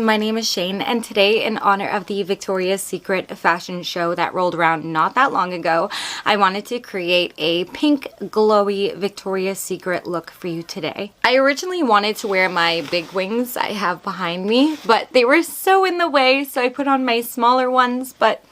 My name is Shane, and today, in honor of the Victoria's Secret fashion show that rolled around not that long ago, I wanted to create a pink glowy Victoria's Secret look for you today. I originally wanted to wear my big wings I have behind me, but they were so in the way, so I put on my smaller ones, but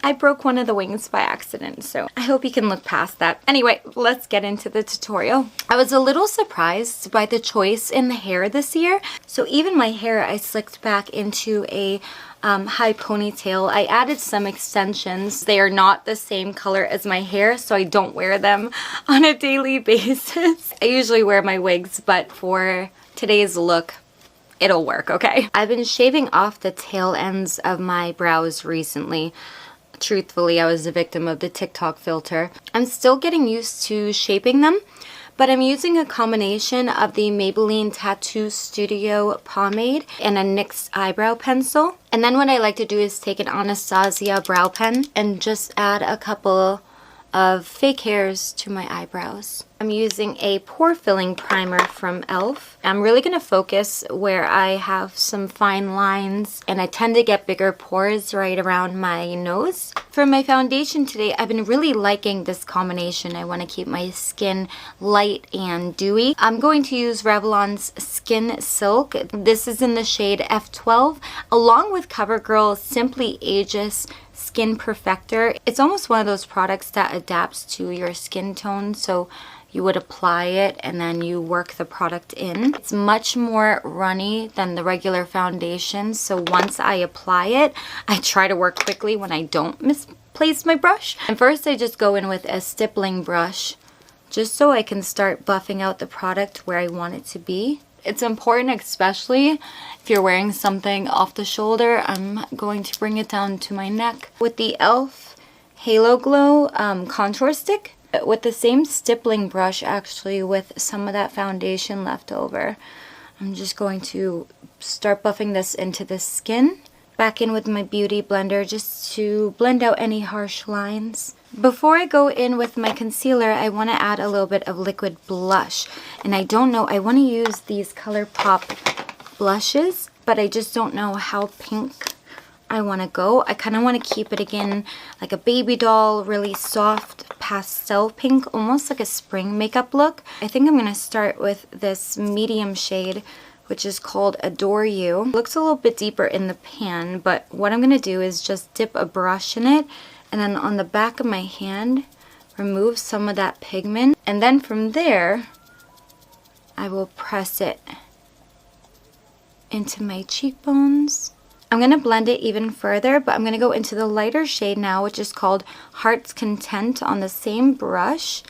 I broke one of the wings by accident, so I hope you can look past that. Anyway, let's get into the tutorial. I was a little surprised by the choice in the hair this year. So even my hair, I slicked back into a high ponytail. I added some extensions. They are not the same color as my hair, so I don't wear them on a daily basis. I usually wear my wigs, but for today's look, it'll work, okay? I've been shaving off the tail ends of my brows recently. Truthfully, I was a victim of the TikTok filter. I'm still getting used to shaping them, but I'm using a combination of the Maybelline Tattoo Studio pomade and a NYX eyebrow pencil. And then what I like to do is take an Anastasia brow pen and just add a couple of fake hairs to my eyebrows. I'm using a pore filling primer from e.l.f. I'm really going to focus where I have some fine lines and I tend to get bigger pores right around my nose. For my foundation today, I've been really liking this combination. I want to keep my skin light and dewy. I'm going to use Revlon's Skin Silk. This is in the shade F12 along with CoverGirl Simply Ageless Skin Perfector. It's almost one of those products that adapts to your skin tone, so you would apply it and then you work the product in. It's much more runny than the regular foundation, so once I apply it, I try to work quickly when I don't misplace my brush. And first I just go in with a stippling brush just so I can start buffing out the product where I want it to be. It's important, especially if you're wearing something off the shoulder. I'm going to bring it down to my neck with the e.l.f. Halo Glow contour stick with the same stippling brush, actually, with some of that foundation left over. I'm just going to start buffing this into the skin. Back in with my beauty blender just to blend out any harsh lines. Before I go in with my concealer, I want to add a little bit of liquid blush. And I don't know, I want to use these ColourPop blushes, but I just don't know how pink I want to go. I kind of want to keep it again like a baby doll, really soft pastel pink, almost like a spring makeup look. I think I'm going to start with this medium shade, which is called Adore You. It looks a little bit deeper in the pan, but what I'm going to do is just dip a brush in it and then on the back of my hand remove some of that pigment, and then from there I will press it into my cheekbones. I'm going to blend it even further, but I'm going to go into the lighter shade now, which is called Heart's Content, on the same brush,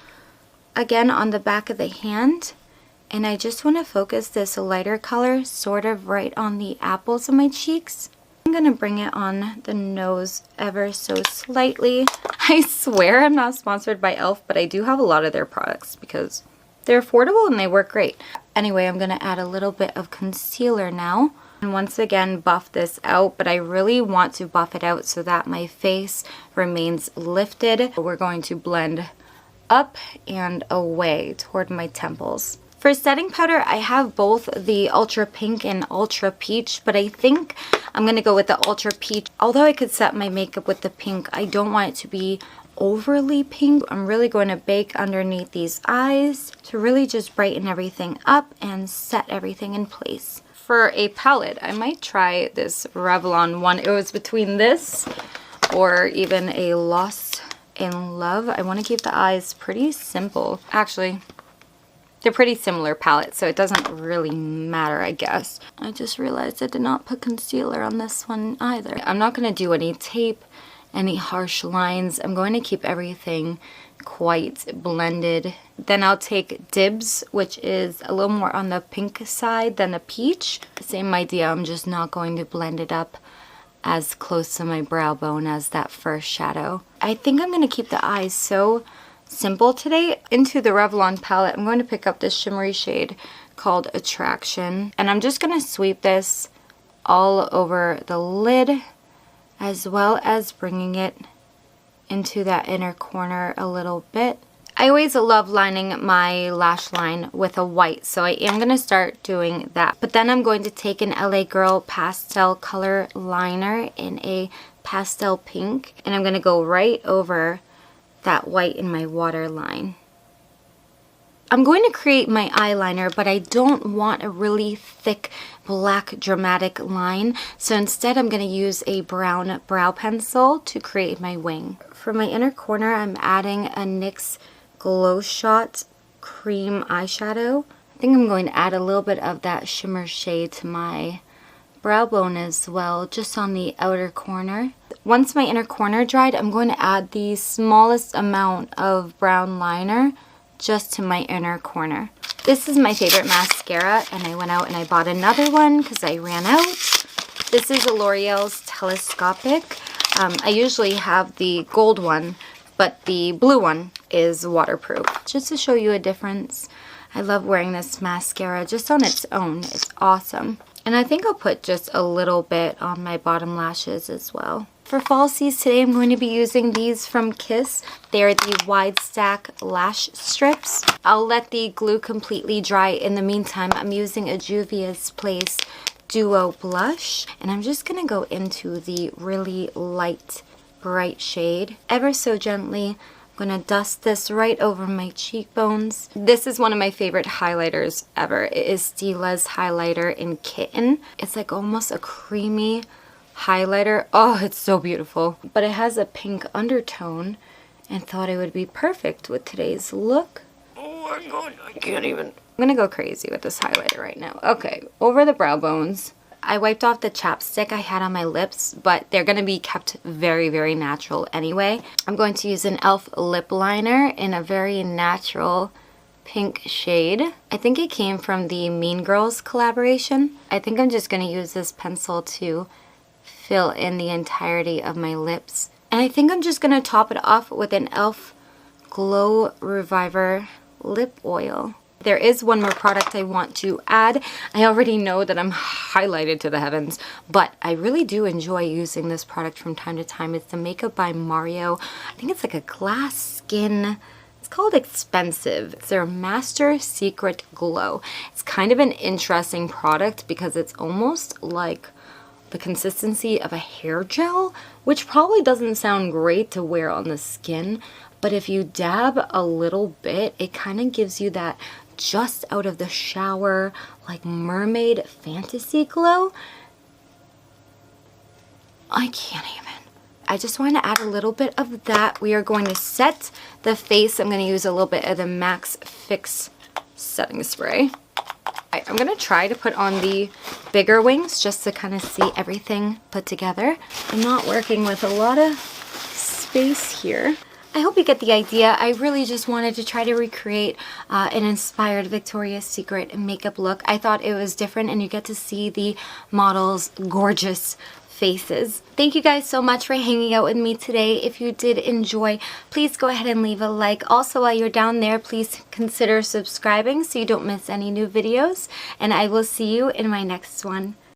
again on the back of the hand. And I just want to focus this lighter color sort of right on the apples of my cheeks. I'm going to bring it on the nose ever so slightly. I swear I'm not sponsored by e.l.f., but I do have a lot of their products because they're affordable and they work great. Anyway, I'm going to add a little bit of concealer now. And once again, buff this out, but I really want to buff it out so that my face remains lifted. We're going to blend up and away toward my temples. For setting powder, I have both the Ultra Pink and Ultra Peach, but I think I'm going to go with the Ultra Peach. Although I could set my makeup with the pink, I don't want it to be overly pink. I'm really going to bake underneath these eyes to really just brighten everything up and set everything in place. For a palette, I might try this Revlon one. It was between this or even a Lost in Love. I want to keep the eyes pretty simple. Actually, they're pretty similar palettes, so it doesn't really matter, I guess. I just realized I did not put concealer on this one either. I'm not going to do any tape, any harsh lines. I'm going to keep everything quite blended. Then I'll take Dibs, which is a little more on the pink side than a peach. Same idea, I'm just not going to blend it up as close to my brow bone as that first shadow. I think I'm going to keep the eyes so simple today. Into the Revlon palette, I'm going to pick up this shimmery shade called Attraction. And I'm just going to sweep this all over the lid, as well as bringing it into that inner corner a little bit. I always love lining my lash line with a white, so I am going to start doing that. But then I'm going to take an LA Girl pastel color liner in a pastel pink, and I'm going to go right over that white in my waterline. I'm going to create my eyeliner, but I don't want a really thick black dramatic line, so instead I'm going to use a brown brow pencil to create my wing. For my inner corner, I'm adding a NYX Glow Shot cream eyeshadow. I think I'm going to add a little bit of that shimmer shade to my brow bone as well, just on the outer corner. Once my inner corner dried, I'm going to add the smallest amount of brown liner just to my inner corner. This is my favorite mascara, and I went out and I bought another one because I ran out. This is a L'Oreal's Telescopic. I usually have the gold one, but the blue one is waterproof. Just to show you a difference, I love wearing this mascara just on its own. It's awesome. And I think I'll put just a little bit on my bottom lashes as well. For falsies today, I'm going to be using these from Kiss. They're the wide stack lash strips. I'll let the glue completely dry. In the meantime, I'm using a Juvia's Place Duo Blush. And I'm just going to go into the really light, bright shade. Ever so gently, I'm going to dust this right over my cheekbones. This is one of my favorite highlighters ever. It is Stila's highlighter in Kitten. It's like almost a creamy highlighter. Oh, it's so beautiful. But it has a pink undertone, and thought it would be perfect with today's look. Oh my god, I can't even. I'm gonna go crazy with this highlighter right now. Okay, over the brow bones. I wiped off the chapstick I had on my lips, but they're gonna be kept very, very natural anyway. I'm going to use an e.l.f. lip liner in a very natural pink shade. I think it came from the Mean Girls collaboration. I think I'm just gonna use this pencil to fill in the entirety of my lips. And I think I'm just going to top it off with an e.l.f. Glow Reviver lip oil. There is one more product I want to add. I already know that I'm highlighted to the heavens, but I really do enjoy using this product from time to time. It's the Makeup by Mario. I think it's like a glass skin. It's called Expensive. It's their Master Secret Glow. It's kind of an interesting product because it's almost like the consistency of a hair gel, which probably doesn't sound great to wear on the skin, but if you dab a little bit, it kind of gives you that just out of the shower, like mermaid fantasy glow. I can't even. I just want to add a little bit of that. We are going to set the face. I'm going to use a little bit of the Max Fix setting spray. I'm going to try to put on the bigger wings just to kind of see everything put together. I'm not working with a lot of space here. I hope you get the idea. I really just wanted to try to recreate an inspired Victoria's Secret makeup look. I thought it was different, and you get to see the models' gorgeous faces. Thank you guys so much for hanging out with me today. If you did enjoy, please go ahead and leave a like. Also, while you're down there, please consider subscribing so you don't miss any new videos. And I will see you in my next one.